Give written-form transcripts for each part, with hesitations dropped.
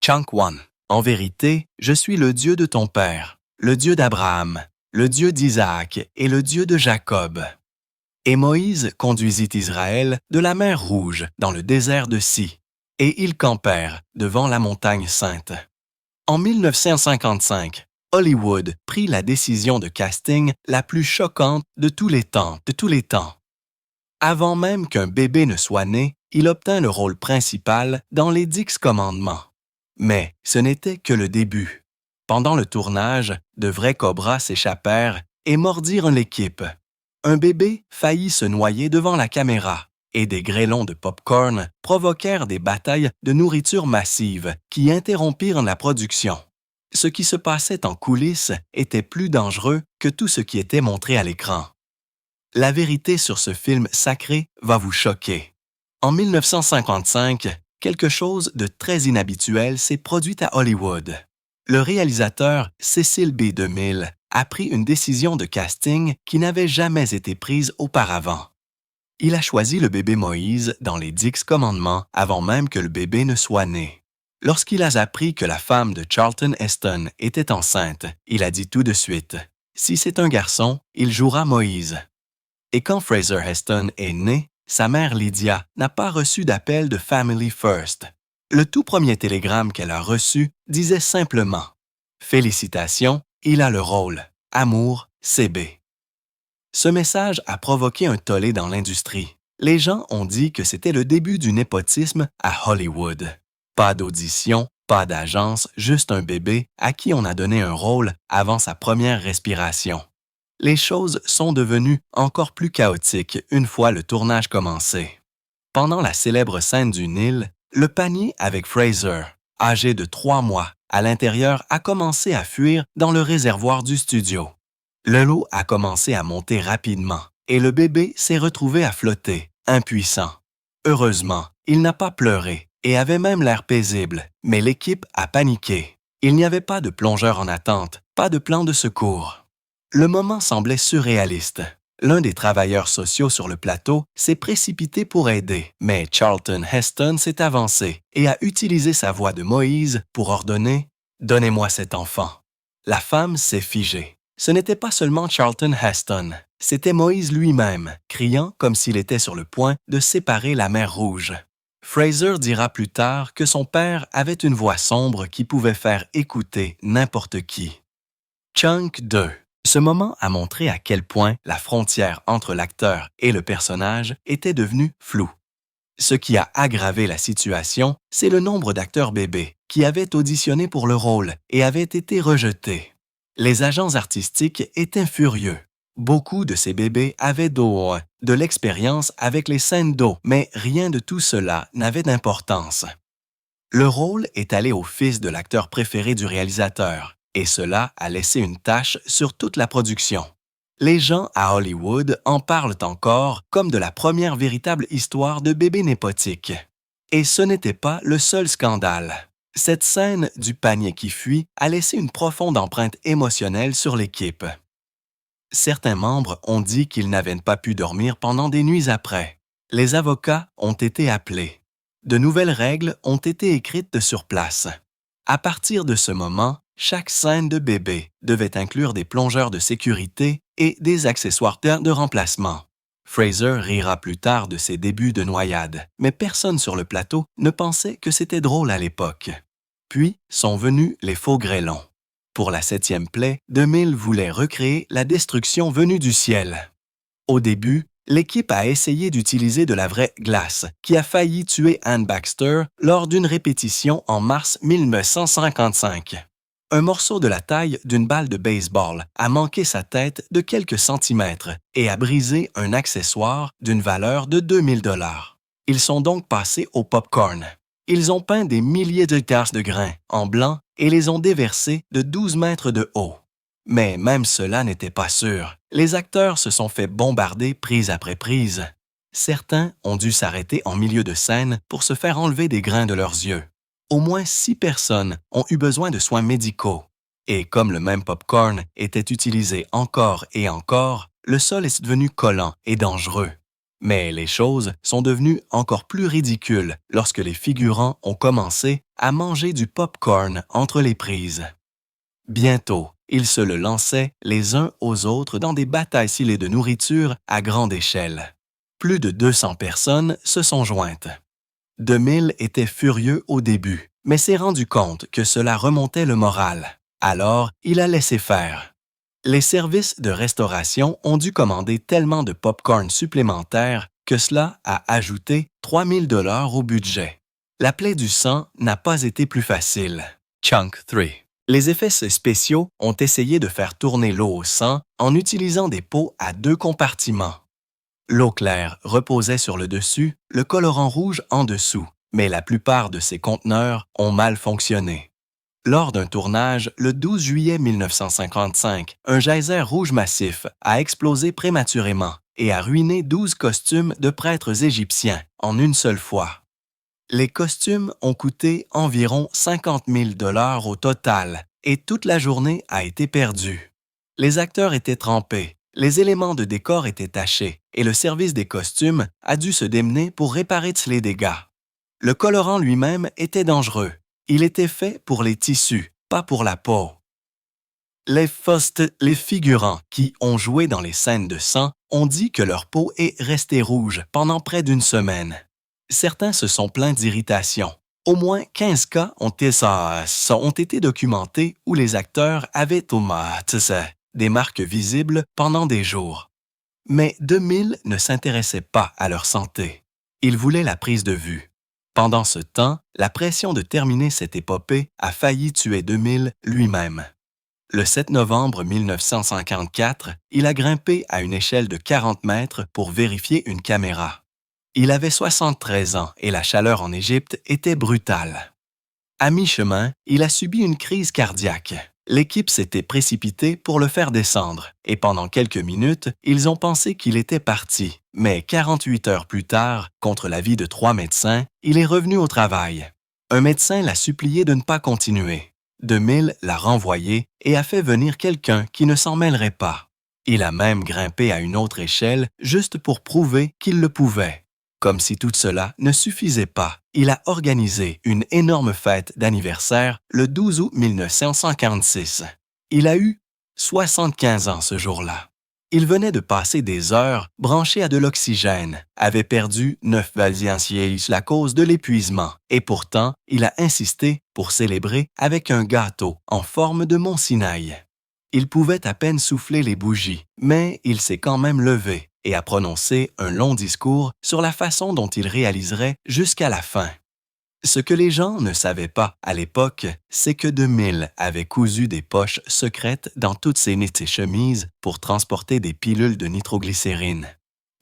Chunk One. En vérité, je suis le Dieu de ton père, le Dieu d'Abraham, le Dieu d'Isaac et le Dieu de Jacob. Et Moïse conduisit Israël de la mer Rouge dans le désert de Si, et ils campèrent devant la montagne sainte. En 1955, Hollywood prit la décision de casting la plus choquante de tous les temps. Avant même qu'un bébé ne soit né, il obtint le rôle principal dans les 10 commandements. Mais ce n'était que le début. Pendant le tournage, de vrais cobras s'échappèrent et mordirent l'équipe. Un bébé faillit se noyer devant la caméra et des grêlons de pop-corn provoquèrent des batailles de nourriture massive qui interrompirent la production. Ce qui se passait en coulisses était plus dangereux que tout ce qui était montré à l'écran. La vérité sur ce film sacré va vous choquer. En 1955, quelque chose de très inhabituel s'est produit à Hollywood. Le réalisateur Cecil B. DeMille a pris une décision de casting qui n'avait jamais été prise auparavant. Il a choisi le bébé Moïse dans les 10 commandements avant même que le bébé ne soit né. Lorsqu'il a appris que la femme de Charlton Heston était enceinte, il a dit tout de suite « Si c'est un garçon, il jouera Moïse ». Et quand Fraser Heston est né, sa mère Lydia n'a pas reçu d'appel de Family First. Le tout premier télégramme qu'elle a reçu disait simplement « Félicitations, il a le rôle. Amour, CB ». Ce message a provoqué un tollé dans l'industrie. Les gens ont dit que c'était le début du népotisme à Hollywood. Pas d'audition, pas d'agence, juste un bébé à qui on a donné un rôle avant sa première respiration. Les choses sont devenues encore plus chaotiques une fois le tournage commencé. Pendant la célèbre scène du Nil, le panier avec Fraser, âgé de 3 mois, à l'intérieur a commencé à fuir dans le réservoir du studio. Le lot a commencé à monter rapidement et le bébé s'est retrouvé à flotter, impuissant. Heureusement, il n'a pas pleuré et avait même l'air paisible, mais l'équipe a paniqué. Il n'y avait pas de plongeur en attente, pas de plan de secours. Le moment semblait surréaliste. L'un des travailleurs sociaux sur le plateau s'est précipité pour aider, mais Charlton Heston s'est avancé et a utilisé sa voix de Moïse pour ordonner « Donnez-moi cet enfant ». La femme s'est figée. Ce n'était pas seulement Charlton Heston, c'était Moïse lui-même, criant comme s'il était sur le point de séparer la mer Rouge. Fraser dira plus tard que son père avait une voix sombre qui pouvait faire écouter n'importe qui. Chunk 2. Ce moment a montré à quel point la frontière entre l'acteur et le personnage était devenue floue. Ce qui a aggravé la situation, c'est le nombre d'acteurs bébés qui avaient auditionné pour le rôle et avaient été rejetés. Les agents artistiques étaient furieux. Beaucoup de ces bébés avaient de l'expérience avec les scènes d'eau, mais rien de tout cela n'avait d'importance. Le rôle est allé au fils de l'acteur préféré du réalisateur, et cela a laissé une tache sur toute la production. Les gens à Hollywood en parlent encore comme de la première véritable histoire de bébé népotique. Et ce n'était pas le seul scandale. Cette scène du panier qui fuit a laissé une profonde empreinte émotionnelle sur l'équipe. Certains membres ont dit qu'ils n'avaient pas pu dormir pendant des nuits après. Les avocats ont été appelés. De nouvelles règles ont été écrites sur place. À partir de ce moment, chaque scène de bébé devait inclure des plongeurs de sécurité et des accessoires de remplacement. Fraser rira plus tard de ses débuts de noyade, mais personne sur le plateau ne pensait que c'était drôle à l'époque. Puis sont venus les faux grêlons. Pour la 7e plaie, DeMille voulait recréer la destruction venue du ciel. Au début, l'équipe a essayé d'utiliser de la vraie glace, qui a failli tuer Anne Baxter lors d'une répétition en mars 1955. Un morceau de la taille d'une balle de baseball a manqué sa tête de quelques centimètres et a brisé un accessoire d'une valeur de 2000 $. Ils sont donc passés au popcorn. Ils ont peint des milliers de tasses de grains en blanc et les ont déversés de 12 mètres de haut. Mais même cela n'était pas sûr. Les acteurs se sont fait bombarder prise après prise. Certains ont dû s'arrêter en milieu de scène pour se faire enlever des grains de leurs yeux. Au moins 6 personnes ont eu besoin de soins médicaux. Et comme le même popcorn était utilisé encore et encore, le sol est devenu collant et dangereux. Mais les choses sont devenues encore plus ridicules lorsque les figurants ont commencé à manger du pop-corn entre les prises. Bientôt, ils se le lançaient les uns aux autres dans des batailles scellées de nourriture à grande échelle. Plus de 200 personnes se sont jointes. DeMille était furieux au début, mais s'est rendu compte que cela remontait le moral. Alors, il a laissé faire. Les services de restauration ont dû commander tellement de pop-corn supplémentaires que cela a ajouté 3 000 $ au budget. La plaie du sang n'a pas été plus facile. Chunk 3. Les effets spéciaux ont essayé de faire tourner l'eau au sang en utilisant des pots à 2 compartiments. L'eau claire reposait sur le dessus, le colorant rouge en dessous, mais la plupart de ces conteneurs ont mal fonctionné. Lors d'un tournage, le 12 juillet 1955, un geyser rouge massif a explosé prématurément et a ruiné 12 costumes de prêtres égyptiens en une seule fois. Les costumes ont coûté environ 50 000 $ au total et toute la journée a été perdue. Les acteurs étaient trempés, les éléments de décor étaient tachés et le service des costumes a dû se démener pour réparer les dégâts. Le colorant lui-même était dangereux. Il était fait pour les tissus, pas pour la peau. Les figurants qui ont joué dans les scènes de sang ont dit que leur peau est restée rouge pendant près d'une semaine. Certains se sont plaints d'irritation. Au moins 15 cas ont été documentés où les acteurs avaient des marques visibles pendant des jours. Mais DeMille ne s'intéressait pas à leur santé. Il voulait la prise de vue. Pendant ce temps, la pression de terminer cette épopée a failli tuer DeMille lui-même. Le 7 novembre 1954, il a grimpé à une échelle de 40 mètres pour vérifier une caméra. Il avait 73 ans et la chaleur en Égypte était brutale. À mi-chemin, il a subi une crise cardiaque. L'équipe s'était précipitée pour le faire descendre et pendant quelques minutes, ils ont pensé qu'il était parti. Mais 48 heures plus tard, contre l'avis de 3 médecins, il est revenu au travail. Un médecin l'a supplié de ne pas continuer. DeMille l'a renvoyé et a fait venir quelqu'un qui ne s'en mêlerait pas. Il a même grimpé à une autre échelle juste pour prouver qu'il le pouvait. Comme si tout cela ne suffisait pas, il a organisé une énorme fête d'anniversaire le 12 août 1956. Il a eu 75 ans ce jour-là. Il venait de passer des heures branché à de l'oxygène, avait perdu 9 valsiens à cause de l'épuisement, et pourtant, il a insisté pour célébrer avec un gâteau en forme de mont Sinaï. Il pouvait à peine souffler les bougies, mais il s'est quand même levé et a prononcé un long discours sur la façon dont il réaliserait jusqu'à la fin. Ce que les gens ne savaient pas à l'époque, c'est que DeMille avait cousu des poches secrètes dans toutes ses chemises pour transporter des pilules de nitroglycérine.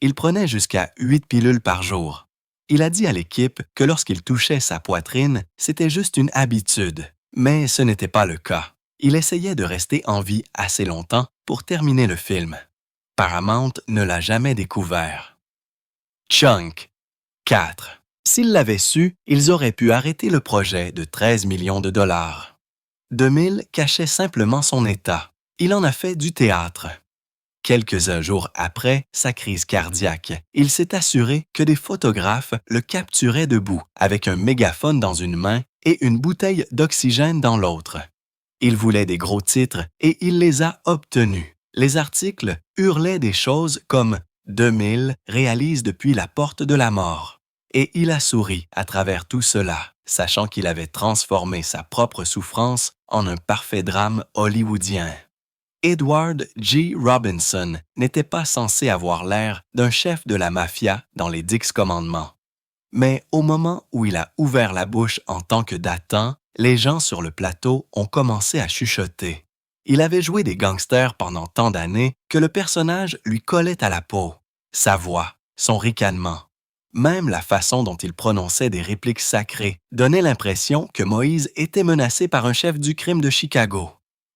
Il prenait jusqu'à 8 pilules par jour. Il a dit à l'équipe que lorsqu'il touchait sa poitrine, c'était juste une habitude. Mais ce n'était pas le cas. Il essayait de rester en vie assez longtemps pour terminer le film. Paramount ne l'a jamais découvert. Chunk 4. S'ils l'avaient su, ils auraient pu arrêter le projet de 13 millions de $. DeMille cachait simplement son état. Il en a fait du théâtre. Quelques jours après sa crise cardiaque, il s'est assuré que des photographes le capturaient debout, avec un mégaphone dans une main et une bouteille d'oxygène dans l'autre. Il voulait des gros titres et il les a obtenus. Les articles hurlaient des choses comme « DeMille réalise depuis la porte de la mort ». Et il a souri à travers tout cela, sachant qu'il avait transformé sa propre souffrance en un parfait drame hollywoodien. Edward G. Robinson n'était pas censé avoir l'air d'un chef de la mafia dans les 10 commandements. Mais au moment où il a ouvert la bouche en tant que datant, les gens sur le plateau ont commencé à chuchoter. Il avait joué des gangsters pendant tant d'années que le personnage lui collait à la peau. Sa voix, son ricanement, même la façon dont il prononçait des répliques sacrées donnait l'impression que Moïse était menacé par un chef du crime de Chicago.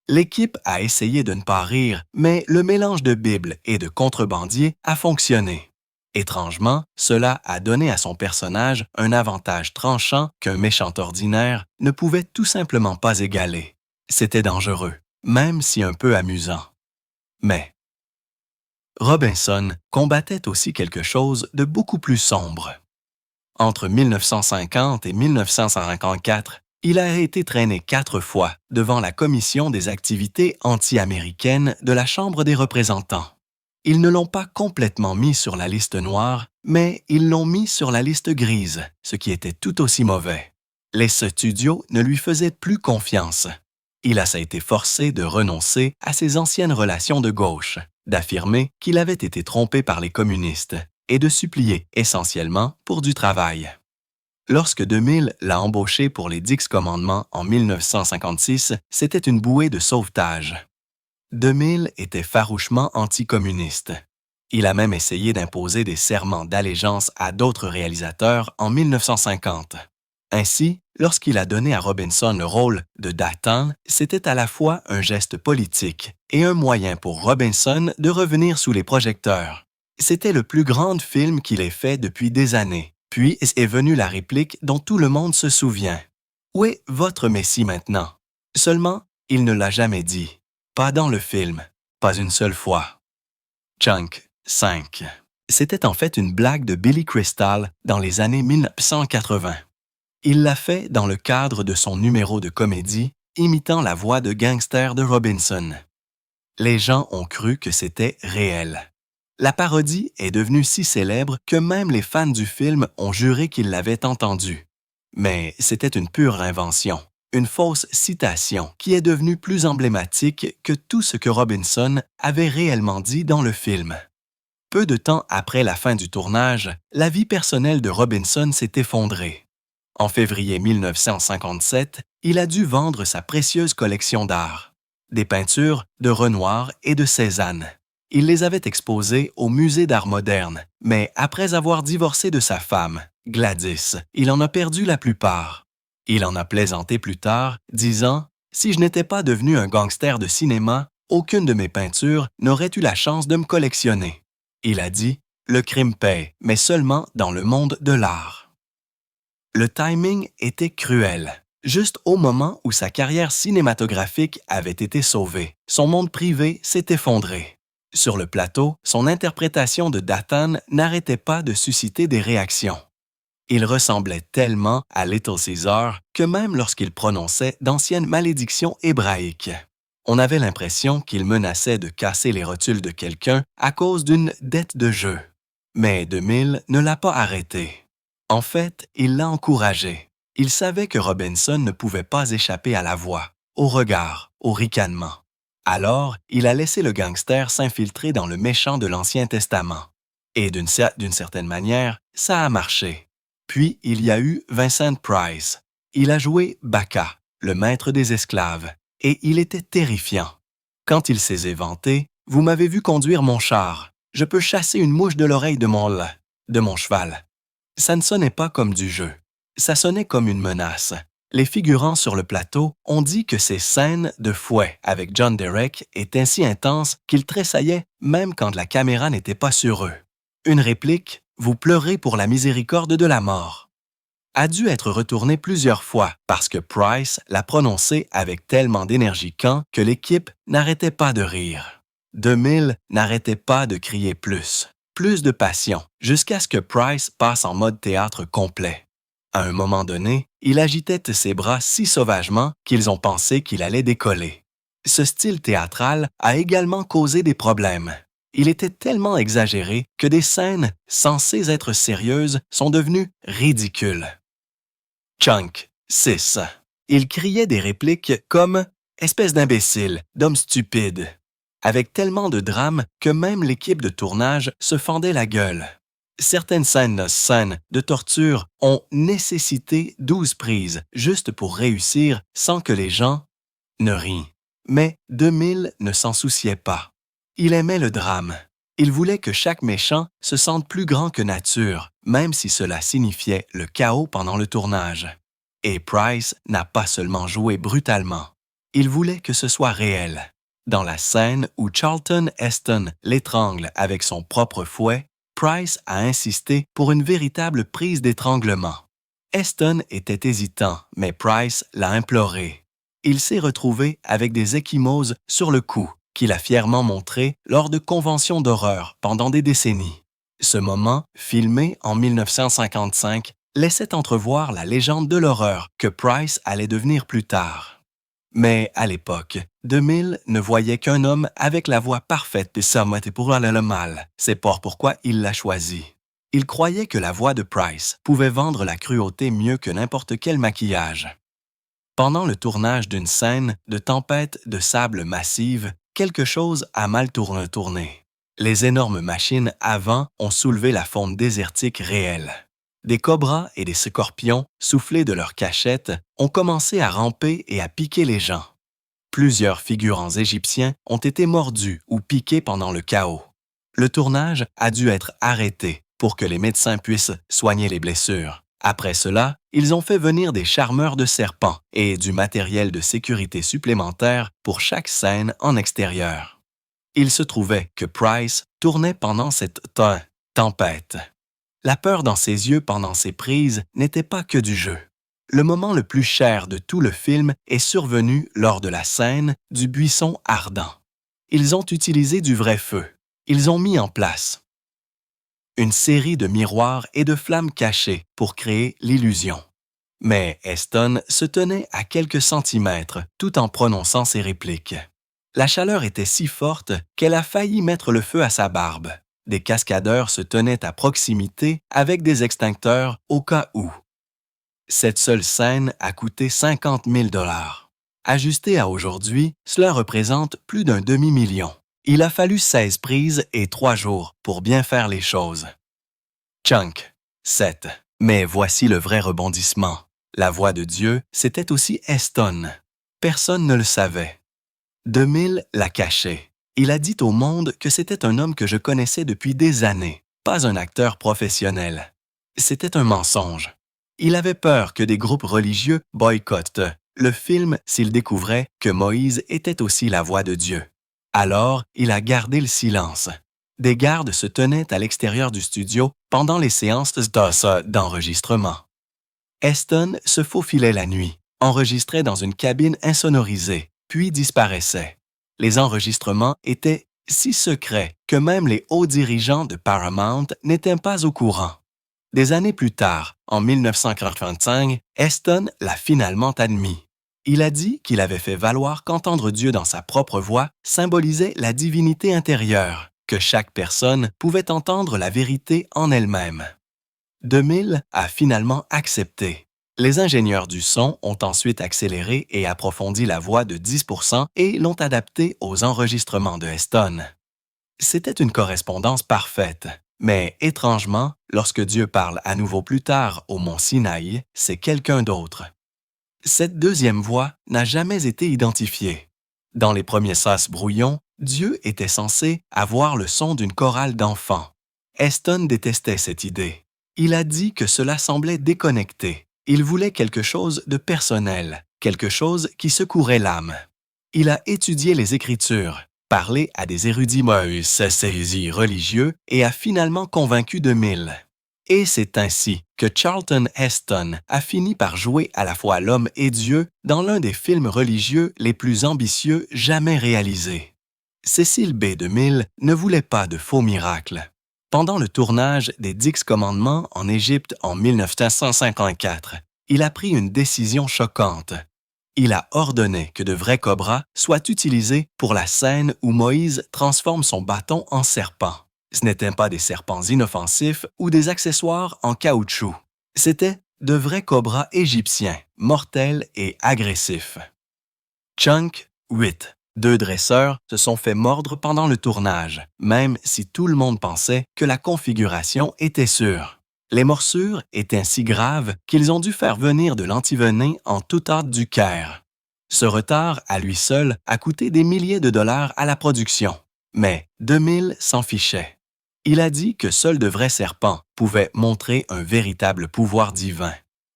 L'équipe a essayé de ne pas rire, mais le mélange de Bible et de contrebandier a fonctionné. Étrangement, cela a donné à son personnage un avantage tranchant qu'un méchant ordinaire ne pouvait tout simplement pas égaler. C'était dangereux, même si un peu amusant. Mais Robinson combattait aussi quelque chose de beaucoup plus sombre. Entre 1950 et 1954, il a été traîné 4 fois devant la Commission des activités anti-américaines de la Chambre des représentants. Ils ne l'ont pas complètement mis sur la liste noire, mais ils l'ont mis sur la liste grise, ce qui était tout aussi mauvais. Les studios ne lui faisaient plus confiance. Il a été forcé de renoncer à ses anciennes relations de gauche, d'affirmer qu'il avait été trompé par les communistes et de supplier essentiellement pour du travail. Lorsque DeMille l'a embauché pour les 10 commandements en 1956, c'était une bouée de sauvetage. DeMille était farouchement anticommuniste. Il a même essayé d'imposer des serments d'allégeance à d'autres réalisateurs en 1950. Ainsi, lorsqu'il a donné à Robinson le rôle de Datan, c'était à la fois un geste politique et un moyen pour Robinson de revenir sous les projecteurs. C'était le plus grand film qu'il ait fait depuis des années. Puis est venue la réplique dont tout le monde se souvient. « Où est votre Messie maintenant? » Seulement, il ne l'a jamais dit. Pas dans le film. Pas une seule fois. Chunk 5. C'était en fait une blague de Billy Crystal dans les années 1980. Il l'a fait dans le cadre de son numéro de comédie, imitant la voix de gangster de Robinson. Les gens ont cru que c'était réel. La parodie est devenue si célèbre que même les fans du film ont juré qu'ils l'avaient entendue. Mais c'était une pure invention, une fausse citation qui est devenue plus emblématique que tout ce que Robinson avait réellement dit dans le film. Peu de temps après la fin du tournage, la vie personnelle de Robinson s'est effondrée. En février 1957, il a dû vendre sa précieuse collection d'art, des peintures de Renoir et de Cézanne. Il les avait exposées au Musée d'art moderne, mais après avoir divorcé de sa femme, Gladys, il en a perdu la plupart. Il en a plaisanté plus tard, disant « Si je n'étais pas devenu un gangster de cinéma, aucune de mes peintures n'aurait eu la chance de me collectionner. » Il a dit « Le crime paie, mais seulement dans le monde de l'art. » Le timing était cruel. Juste au moment où sa carrière cinématographique avait été sauvée, son monde privé s'est effondré. Sur le plateau, son interprétation de Datan n'arrêtait pas de susciter des réactions. Il ressemblait tellement à Little Caesar que même lorsqu'il prononçait d'anciennes malédictions hébraïques, on avait l'impression qu'il menaçait de casser les rotules de quelqu'un à cause d'une dette de jeu. Mais DeMille ne l'a pas arrêté. En fait, il l'a encouragé. Il savait que Robinson ne pouvait pas échapper à la voix, au regard, au ricanement. Alors, il a laissé le gangster s'infiltrer dans le méchant de l'Ancien Testament. Et d'une certaine manière, ça a marché. Puis, il y a eu Vincent Price. Il a joué Baca, le maître des esclaves, et il était terrifiant. Quand il s'est vanté, « Vous m'avez vu conduire mon char. Je peux chasser une mouche de l'oreille de mon cheval. » Ça ne sonnait pas comme du jeu. Ça sonnait comme une menace. Les figurants sur le plateau ont dit que ces scènes de fouet avec John Derek étaient si intenses qu'ils tressaillaient même quand la caméra n'était pas sur eux. Une réplique « Vous pleurez pour la miséricorde de la mort » a dû être retournée plusieurs fois parce que Price l'a prononcée avec tellement d'énergie que l'équipe n'arrêtait pas de rire. DeMille n'arrêtait pas de crier plus de passion, jusqu'à ce que Price passe en mode théâtre complet. À un moment donné, il agitait ses bras si sauvagement qu'ils ont pensé qu'il allait décoller. Ce style théâtral a également causé des problèmes. Il était tellement exagéré que des scènes censées être sérieuses sont devenues ridicules. Chunk 6. Il criait des répliques comme « Espèce d'imbécile, d'homme stupide », avec tellement de drame que même l'équipe de tournage se fendait la gueule. Certaines scènes de torture ont nécessité 12 prises juste pour réussir sans que les gens ne rient. Mais DeMille ne s'en souciait pas. Il aimait le drame. Il voulait que chaque méchant se sente plus grand que nature, même si cela signifiait le chaos pendant le tournage. Et Price n'a pas seulement joué brutalement. Il voulait que ce soit réel. Dans la scène où Charlton Heston l'étrangle avec son propre fouet, Price a insisté pour une véritable prise d'étranglement. Heston était hésitant, mais Price l'a imploré. Il s'est retrouvé avec des ecchymoses sur le cou, qu'il a fièrement montré lors de conventions d'horreur pendant des décennies. Ce moment, filmé en 1955, laissait entrevoir la légende de l'horreur que Price allait devenir plus tard. Mais à l'époque, DeMille ne voyait qu'un homme avec la voix parfaite de Sammet pour aller le mal. C'est pourquoi il l'a choisi. Il croyait que la voix de Price pouvait vendre la cruauté mieux que n'importe quel maquillage. Pendant le tournage d'une scène de tempête de sable massive, quelque chose a mal tourné. Les énormes machines à vent ont soulevé la faune désertique réelle. Des cobras et des scorpions, soufflés de leurs cachettes, ont commencé à ramper et à piquer les gens. Plusieurs figurants égyptiens ont été mordus ou piqués pendant le chaos. Le tournage a dû être arrêté pour que les médecins puissent soigner les blessures. Après cela, ils ont fait venir des charmeurs de serpents et du matériel de sécurité supplémentaire pour chaque scène en extérieur. Il se trouvait que Price tournait pendant cette tempête. La peur dans ses yeux pendant ces prises n'était pas que du jeu. Le moment le plus cher de tout le film est survenu lors de la scène du buisson ardent. Ils ont utilisé du vrai feu. Ils ont mis en place une série de miroirs et de flammes cachées pour créer l'illusion. Mais Heston se tenait à quelques centimètres tout en prononçant ses répliques. La chaleur était si forte qu'elle a failli mettre le feu à sa barbe. Des cascadeurs se tenaient à proximité avec des extincteurs au cas où. Cette seule scène a coûté 50 000 $. Ajusté à aujourd'hui, cela représente plus d'un demi-million. Il a fallu 16 prises et 3 jours pour bien faire les choses. Chunk, 7. Mais voici le vrai rebondissement. La voix de Dieu, c'était aussi Heston. Personne ne le savait. DeMille l'a caché. Il a dit au monde que c'était un homme que je connaissais depuis des années, pas un acteur professionnel. C'était un mensonge. Il avait peur que des groupes religieux boycottent le film s'ils découvraient que Moïse était aussi la voix de Dieu. Alors, il a gardé le silence. Des gardes se tenaient à l'extérieur du studio pendant les séances d'enregistrement. Heston se faufilait la nuit, enregistrait dans une cabine insonorisée, puis disparaissait. Les enregistrements étaient si secrets que même les hauts dirigeants de Paramount n'étaient pas au courant. Des années plus tard, en 1945, Heston l'a finalement admis. Il a dit qu'il avait fait valoir qu'entendre Dieu dans sa propre voix symbolisait la divinité intérieure, que chaque personne pouvait entendre la vérité en elle-même. DeMille a finalement accepté. Les ingénieurs du son ont ensuite accéléré et approfondi la voix de 10% et l'ont adaptée aux enregistrements de Heston. C'était une correspondance parfaite. Mais étrangement, lorsque Dieu parle à nouveau plus tard au mont Sinaï, c'est quelqu'un d'autre. Cette deuxième voix n'a jamais été identifiée. Dans les premiers sas brouillons, Dieu était censé avoir le son d'une chorale d'enfants. Heston détestait cette idée. Il a dit que cela semblait déconnecté. Il voulait quelque chose de personnel, quelque chose qui secourait l'âme. Il a étudié les Écritures, parlé à des érudits religieux et a finalement convaincu DeMille. Et c'est ainsi que Charlton Heston a fini par jouer à la fois l'homme et Dieu dans l'un des films religieux les plus ambitieux jamais réalisés. Cecil B. DeMille ne voulait pas de faux miracles. Pendant le tournage des 10 commandements en Égypte en 1954, il a pris une décision choquante. Il a ordonné que de vrais cobras soient utilisés pour la scène où Moïse transforme son bâton en serpent. Ce n'étaient pas des serpents inoffensifs ou des accessoires en caoutchouc. C'étaient de vrais cobras égyptiens, mortels et agressifs. Chunk, 8. 2 dresseurs se sont fait mordre pendant le tournage, même si tout le monde pensait que la configuration était sûre. Les morsures étaient si graves qu'ils ont dû faire venir de l'antivenin en toute hâte du Caire. Ce retard, à lui seul, a coûté des milliers de dollars à la production. Mais DeMille s'en fichait. Il a dit que seuls de vrais serpents pouvaient montrer un véritable pouvoir divin.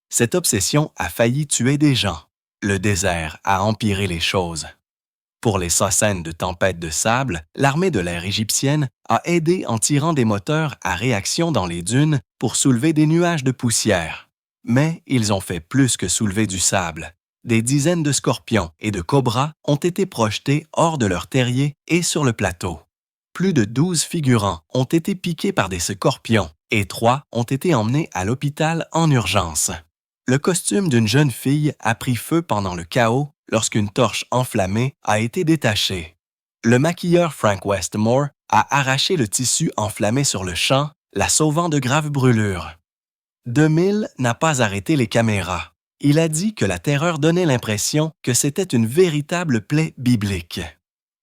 Cette obsession a failli tuer des gens. Le désert a empiré les choses. Pour les scènes de tempête de sable, l'armée de l'air égyptienne a aidé en tirant des moteurs à réaction dans les dunes pour soulever des nuages de poussière. Mais ils ont fait plus que soulever du sable. Des dizaines de scorpions et de cobras ont été projetés hors de leur terrier et sur le plateau. Plus de 12 figurants ont été piqués par des scorpions et 3 ont été emmenés à l'hôpital en urgence. Le costume d'une jeune fille a pris feu pendant le chaos lorsqu'une torche enflammée a été détachée. Le maquilleur Frank Westmore a arraché le tissu enflammé sur le champ, la sauvant de graves brûlures. DeMille n'a pas arrêté les caméras. Il a dit que la terreur donnait l'impression que c'était une véritable plaie biblique.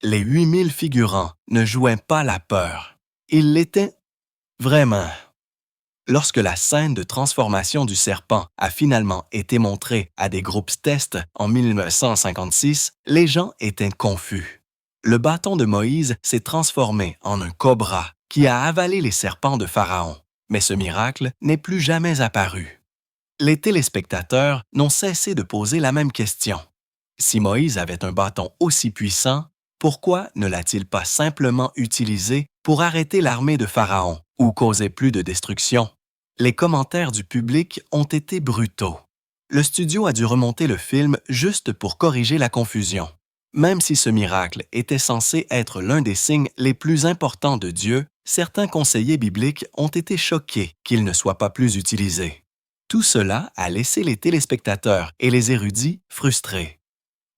Les 8000 figurants ne jouaient pas la peur. Ils l'étaient vraiment. Lorsque la scène de transformation du serpent a finalement été montrée à des groupes test en 1956, les gens étaient confus. Le bâton de Moïse s'est transformé en un cobra qui a avalé les serpents de Pharaon, mais ce miracle n'est plus jamais apparu. Les téléspectateurs n'ont cessé de poser la même question. Si Moïse avait un bâton aussi puissant, pourquoi ne l'a-t-il pas simplement utilisé pour arrêter l'armée de Pharaon ou causer plus de destruction? Les commentaires du public ont été brutaux. Le studio a dû remonter le film juste pour corriger la confusion. Même si ce miracle était censé être l'un des signes les plus importants de Dieu, certains conseillers bibliques ont été choqués qu'il ne soit pas plus utilisé. Tout cela a laissé les téléspectateurs et les érudits frustrés.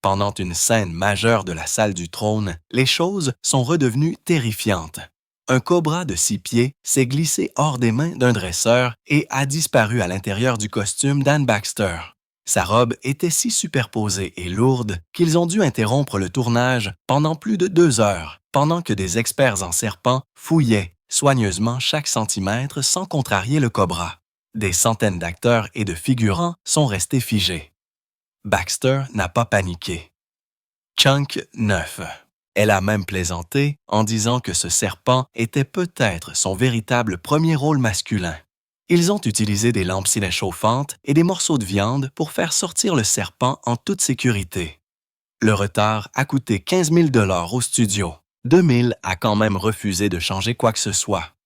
Pendant une scène majeure de la salle du trône, les choses sont redevenues terrifiantes. Un cobra de 6 pieds s'est glissé hors des mains d'un dresseur et a disparu à l'intérieur du costume d'Anne Baxter. Sa robe était si superposée et lourde qu'ils ont dû interrompre le tournage pendant plus de 2 heures, pendant que des experts en serpents fouillaient soigneusement chaque centimètre sans contrarier le cobra. Des centaines d'acteurs et de figurants sont restés figés. Baxter n'a pas paniqué. Chunk 9. Elle a même plaisanté en disant que ce serpent était peut-être son véritable premier rôle masculin. Ils ont utilisé des lampes cinéchauffantes et des morceaux de viande pour faire sortir le serpent en toute sécurité. Le retard a coûté 15 000 $ au studio. DeMille a quand même refusé de changer quoi que ce soit.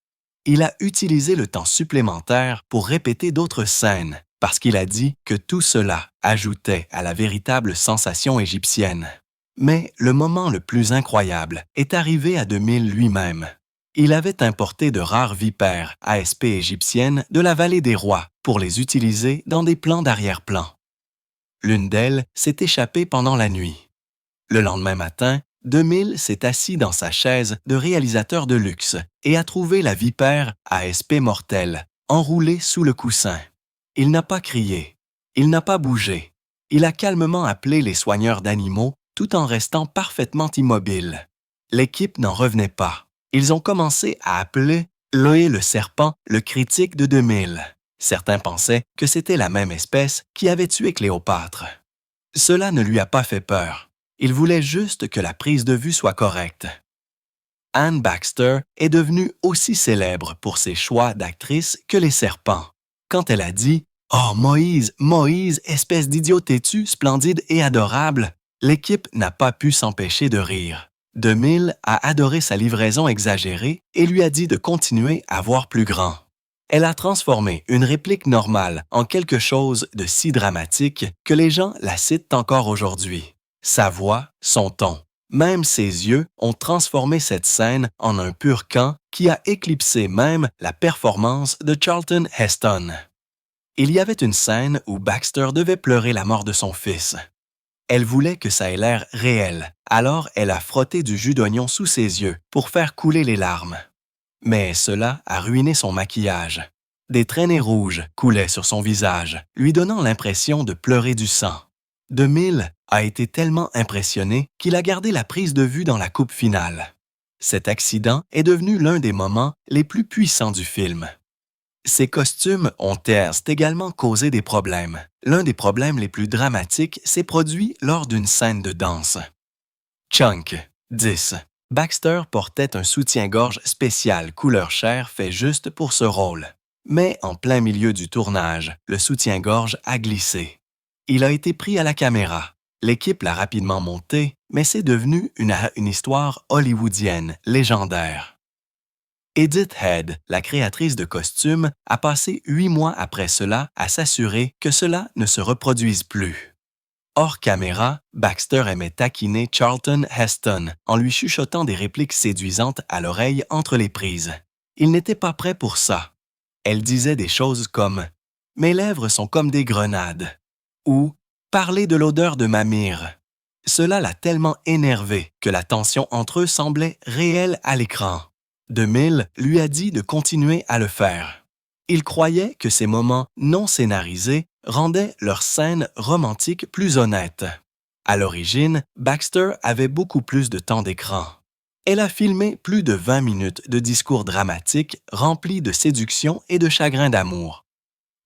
Il a utilisé le temps supplémentaire pour répéter d'autres scènes, parce qu'il a dit que tout cela ajoutait à la véritable sensation égyptienne. Mais le moment le plus incroyable est arrivé à DeMille lui-même. Il avait importé de rares vipères ASP égyptiennes de la vallée des rois pour les utiliser dans des plans d'arrière-plan. L'une d'elles s'est échappée pendant la nuit. Le lendemain matin, DeMille s'est assis dans sa chaise de réalisateur de luxe et a trouvé la vipère ASP mortelle, enroulée sous le coussin. Il n'a pas crié, il n'a pas bougé. Il a calmement appelé les soigneurs d'animaux tout en restant parfaitement immobile. L'équipe n'en revenait pas. Ils ont commencé à appeler Loé le serpent le critique de DeMille. Certains pensaient que c'était la même espèce qui avait tué Cléopâtre. Cela ne lui a pas fait peur. Il voulait juste que la prise de vue soit correcte. Anne Baxter est devenue aussi célèbre pour ses choix d'actrice que les serpents. Quand elle a dit « Oh Moïse, Moïse, espèce d'idiot têtu, splendide et adorable », l'équipe n'a pas pu s'empêcher de rire. DeMille a adoré sa livraison exagérée et lui a dit de continuer à voir plus grand. Elle a transformé une réplique normale en quelque chose de si dramatique que les gens la citent encore aujourd'hui. Sa voix, son ton, même ses yeux ont transformé cette scène en un pur camp qui a éclipsé même la performance de Charlton Heston. Il y avait une scène où Baxter devait pleurer la mort de son fils. Elle voulait que ça ait l'air réel, alors elle a frotté du jus d'oignon sous ses yeux pour faire couler les larmes. Mais cela a ruiné son maquillage. Des traînées rouges coulaient sur son visage, lui donnant l'impression de pleurer du sang. DeMille a été tellement impressionné qu'il a gardé la prise de vue dans la coupe finale. Cet accident est devenu l'un des moments les plus puissants du film. Ces costumes ont également causé des problèmes. L'un des problèmes les plus dramatiques s'est produit lors d'une scène de danse. Chunk 10. Baxter portait un soutien-gorge spécial couleur chair fait juste pour ce rôle. Mais en plein milieu du tournage, le soutien-gorge a glissé. Il a été pris à la caméra. L'équipe l'a rapidement monté, mais c'est devenu une histoire hollywoodienne légendaire. Edith Head, la créatrice de costumes, a passé 8 mois après cela à s'assurer que cela ne se reproduise plus. Hors caméra, Baxter aimait taquiner Charlton Heston en lui chuchotant des répliques séduisantes à l'oreille entre les prises. Il n'était pas prêt pour ça. Elle disait des choses comme « Mes lèvres sont comme des grenades » ou « Parler de l'odeur de ma myrrhe ». Cela l'a tellement énervé que la tension entre eux semblait réelle à l'écran. DeMille lui a dit de continuer à le faire. Il croyait que ces moments non scénarisés rendaient leur scène romantique plus honnête. À l'origine, Baxter avait beaucoup plus de temps d'écran. Elle a filmé plus de 20 minutes de discours dramatiques remplis de séduction et de chagrin d'amour.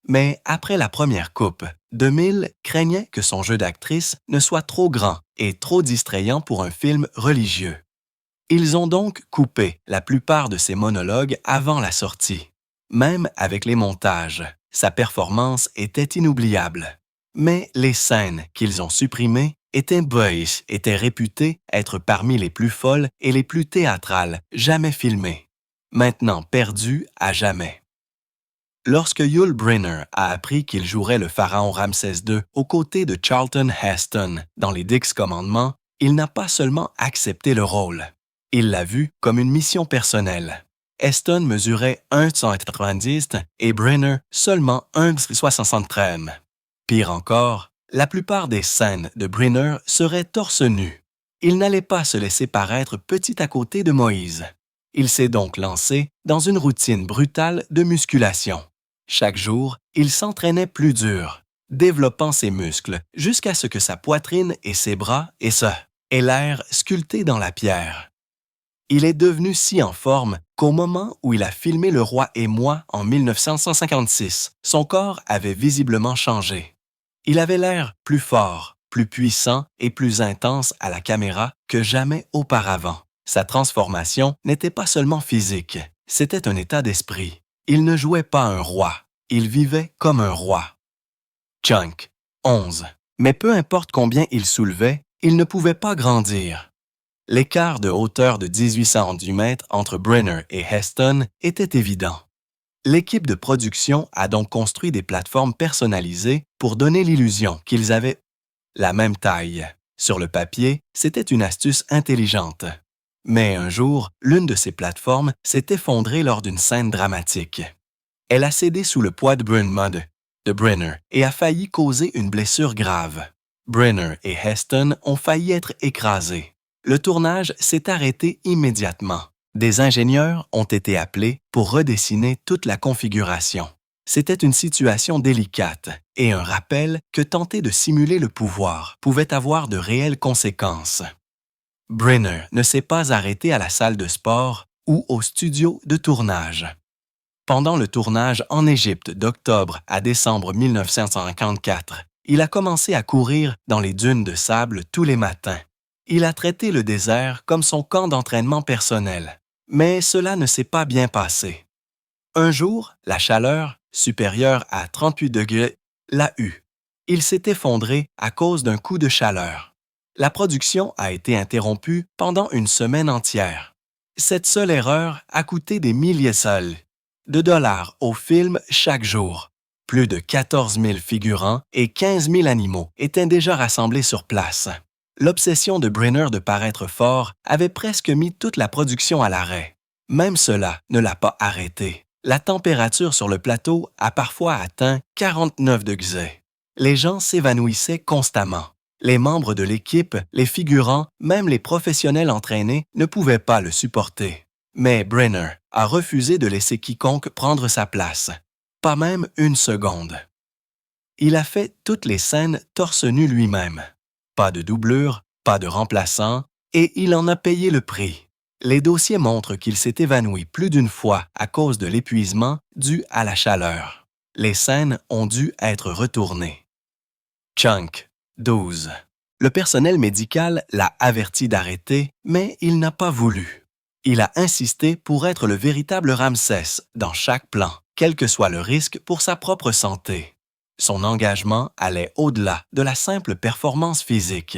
Mais après la première coupe, DeMille craignait que son jeu d'actrice ne soit trop grand et trop distrayant pour un film religieux. Ils ont donc coupé la plupart de ses monologues avant la sortie. Même avec les montages, sa performance était inoubliable. Mais les scènes qu'ils ont supprimées étaient réputées être parmi les plus folles et les plus théâtrales jamais filmées. Maintenant perdues à jamais. Lorsque Yul Brynner a appris qu'il jouerait le pharaon Ramsès II aux côtés de Charlton Heston dans les 10 commandements, il n'a pas seulement accepté le rôle. Il l'a vu comme une mission personnelle. Heston mesurait 1,90 et Brynner seulement 1,73. Pire encore, la plupart des scènes de Brynner seraient torse nu. Il n'allait pas se laisser paraître petit à côté de Moïse. Il s'est donc lancé dans une routine brutale de musculation. Chaque jour, il s'entraînait plus dur, développant ses muscles jusqu'à ce que sa poitrine et ses bras aient l'air sculptés dans la pierre. Il est devenu si en forme qu'au moment où il a filmé Le Roi et moi en 1956, son corps avait visiblement changé. Il avait l'air plus fort, plus puissant et plus intense à la caméra que jamais auparavant. Sa transformation n'était pas seulement physique, c'était un état d'esprit. Il ne jouait pas un roi, il vivait comme un roi. Chunk, 11. Mais peu importe combien il soulevait, il ne pouvait pas grandir. L'écart de hauteur de 1810 mètres entre Brynner et Heston était évident. L'équipe de production a donc construit des plateformes personnalisées pour donner l'illusion qu'ils avaient la même taille. Sur le papier, c'était une astuce intelligente. Mais un jour, l'une de ces plateformes s'est effondrée lors d'une scène dramatique. Elle a cédé sous le poids de Brynner et a failli causer une blessure grave. Brynner et Heston ont failli être écrasés. Le tournage s'est arrêté immédiatement. Des ingénieurs ont été appelés pour redessiner toute la configuration. C'était une situation délicate et un rappel que tenter de simuler le pouvoir pouvait avoir de réelles conséquences. Brynner ne s'est pas arrêté à la salle de sport ou au studio de tournage. Pendant le tournage en Égypte d'octobre à décembre 1954, il a commencé à courir dans les dunes de sable tous les matins. Il a traité le désert comme son camp d'entraînement personnel, mais cela ne s'est pas bien passé. Un jour, la chaleur, supérieure à 38 degrés, l'a eu. Il s'est effondré à cause d'un coup de chaleur. La production a été interrompue pendant une semaine entière. Cette seule erreur a coûté des milliers de dollars au film chaque jour. Plus de 14 000 figurants et 15 000 animaux étaient déjà rassemblés sur place. L'obsession de Brynner de paraître fort avait presque mis toute la production à l'arrêt. Même cela ne l'a pas arrêté. La température sur le plateau a parfois atteint 49 degrés. Les gens s'évanouissaient constamment. Les membres de l'équipe, les figurants, même les professionnels entraînés ne pouvaient pas le supporter. Mais Brynner a refusé de laisser quiconque prendre sa place. Pas même une seconde. Il a fait toutes les scènes torse nu lui-même. Pas de doublure, pas de remplaçant, et il en a payé le prix. Les dossiers montrent qu'il s'est évanoui plus d'une fois à cause de l'épuisement dû à la chaleur. Les scènes ont dû être retournées. Chunk, 12. Le personnel médical l'a averti d'arrêter, mais il n'a pas voulu. Il a insisté pour être le véritable Ramsès dans chaque plan, quel que soit le risque pour sa propre santé. Son engagement allait au-delà de la simple performance physique.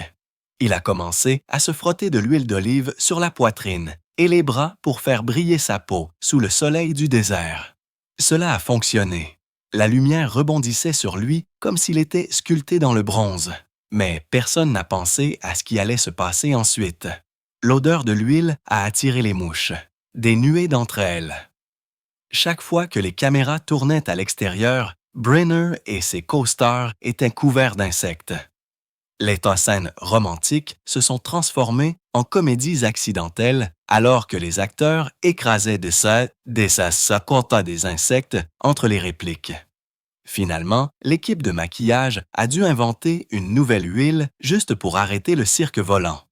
Il a commencé à se frotter de l'huile d'olive sur la poitrine et les bras pour faire briller sa peau sous le soleil du désert. Cela a fonctionné. La lumière rebondissait sur lui comme s'il était sculpté dans le bronze. Mais personne n'a pensé à ce qui allait se passer ensuite. L'odeur de l'huile a attiré les mouches, des nuées d'entre elles. Chaque fois que les caméras tournaient à l'extérieur, Brenner et ses co-stars étaient couverts d'insectes. Les scènes romantiques se sont transformées en comédies accidentelles alors que les acteurs écrasaient des quota des insectes entre les répliques. Finalement, l'équipe de maquillage a dû inventer une nouvelle huile juste pour arrêter le cirque volant.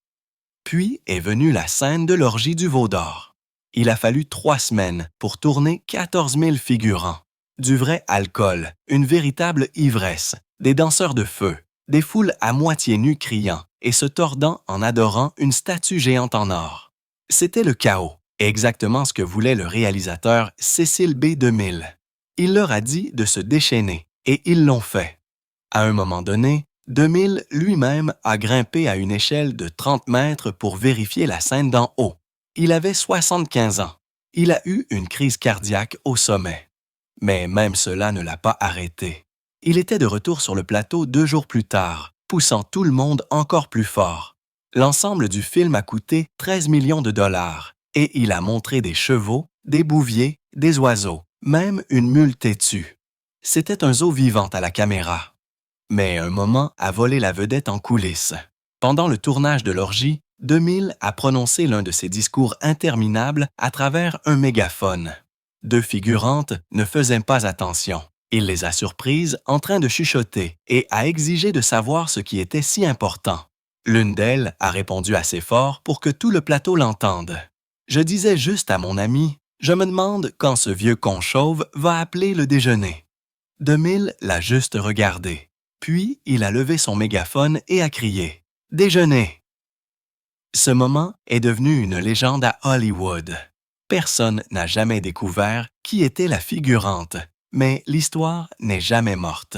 Puis est venue la scène de l'orgie du veau d'or. Il a fallu 3 semaines pour tourner 14 000 figurants. Du vrai alcool, une véritable ivresse, des danseurs de feu, des foules à moitié nues criant et se tordant en adorant une statue géante en or. C'était le chaos, exactement ce que voulait le réalisateur Cecil B. DeMille. Il leur a dit de se déchaîner, et ils l'ont fait. À un moment donné, DeMille lui-même a grimpé à une échelle de 30 mètres pour vérifier la scène d'en haut. Il avait 75 ans. Il a eu une crise cardiaque au sommet. Mais même cela ne l'a pas arrêté. Il était de retour sur le plateau 2 jours plus tard, poussant tout le monde encore plus fort. L'ensemble du film a coûté 13 millions de dollars et il a montré des chevaux, des bouviers, des oiseaux, même une mule têtue. C'était un zoo vivant à la caméra. Mais un moment a volé la vedette en coulisses. Pendant le tournage de l'orgie, DeMille a prononcé l'un de ses discours interminables à travers un mégaphone. 2 figurantes ne faisaient pas attention. Il les a surprises en train de chuchoter et a exigé de savoir ce qui était si important. L'une d'elles a répondu assez fort pour que tout le plateau l'entende. Je disais juste à mon ami, je me demande quand ce vieux con chauve va appeler le déjeuner. DeMille l'a juste regardé. Puis, il a levé son mégaphone et a crié « Déjeuner !» Ce moment est devenu une légende à Hollywood. Personne n'a jamais découvert qui était la figurante, mais l'histoire n'est jamais morte.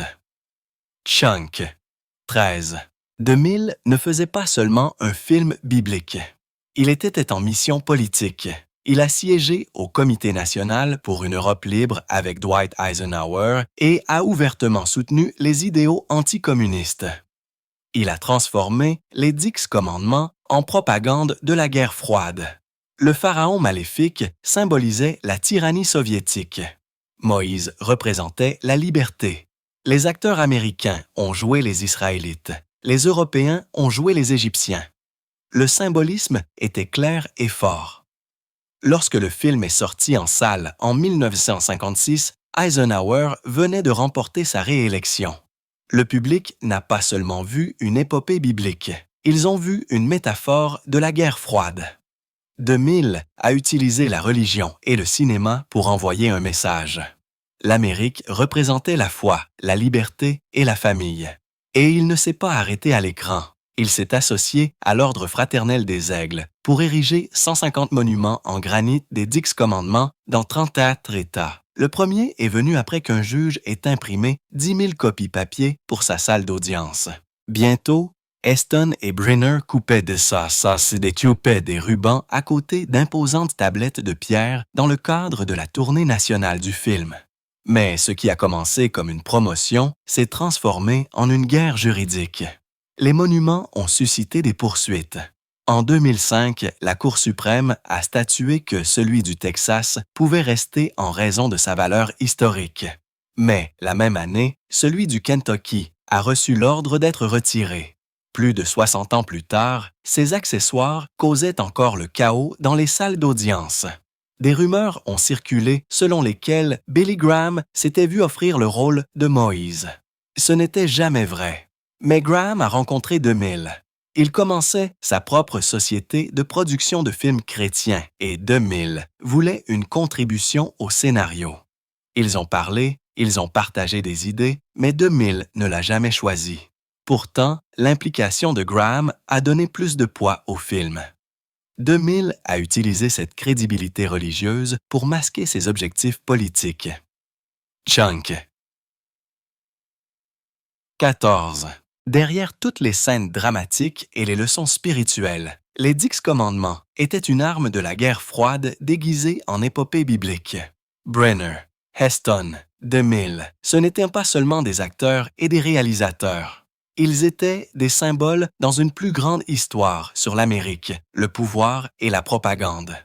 Chunk, 13. DeMille ne faisait pas seulement un film biblique. Il était en mission politique. Il a siégé au Comité national pour une Europe libre avec Dwight Eisenhower et a ouvertement soutenu les idéaux anticommunistes. Il a transformé les 10 commandements en propagande de la guerre froide. Le pharaon maléfique symbolisait la tyrannie soviétique. Moïse représentait la liberté. Les acteurs américains ont joué les Israélites. Les Européens ont joué les Égyptiens. Le symbolisme était clair et fort. Lorsque le film est sorti en salle en 1956, Eisenhower venait de remporter sa réélection. Le public n'a pas seulement vu une épopée biblique, ils ont vu une métaphore de la guerre froide. DeMille a utilisé la religion et le cinéma pour envoyer un message. L'Amérique représentait la foi, la liberté et la famille. Et il ne s'est pas arrêté à l'écran. Il s'est associé à l'Ordre fraternel des Aigles pour ériger 150 monuments en granit des 10 commandements dans 34 États. Le premier est venu après qu'un juge ait imprimé 10 000 copies papier pour sa salle d'audience. Bientôt, Heston et Brenner coupaient des des rubans à côté d'imposantes tablettes de pierre dans le cadre de la tournée nationale du film. Mais ce qui a commencé comme une promotion s'est transformé en une guerre juridique. Les monuments ont suscité des poursuites. En 2005, la Cour suprême a statué que celui du Texas pouvait rester en raison de sa valeur historique. Mais, la même année, celui du Kentucky a reçu l'ordre d'être retiré. Plus de 60 ans plus tard, ces accessoires causaient encore le chaos dans les salles d'audience. Des rumeurs ont circulé selon lesquelles Billy Graham s'était vu offrir le rôle de Moïse. Ce n'était jamais vrai. Mais Graham a rencontré DeMille. Il commençait sa propre société de production de films chrétiens et DeMille voulait une contribution au scénario. Ils ont parlé, ils ont partagé des idées, mais DeMille ne l'a jamais choisi. Pourtant, l'implication de Graham a donné plus de poids au film. DeMille a utilisé cette crédibilité religieuse pour masquer ses objectifs politiques. Chunk. 14. Derrière toutes les scènes dramatiques et les leçons spirituelles, les 10 commandements étaient une arme de la guerre froide déguisée en épopée biblique. Brenner, Heston, DeMille, ce n'étaient pas seulement des acteurs et des réalisateurs. Ils étaient des symboles dans une plus grande histoire sur l'Amérique, le pouvoir et la propagande.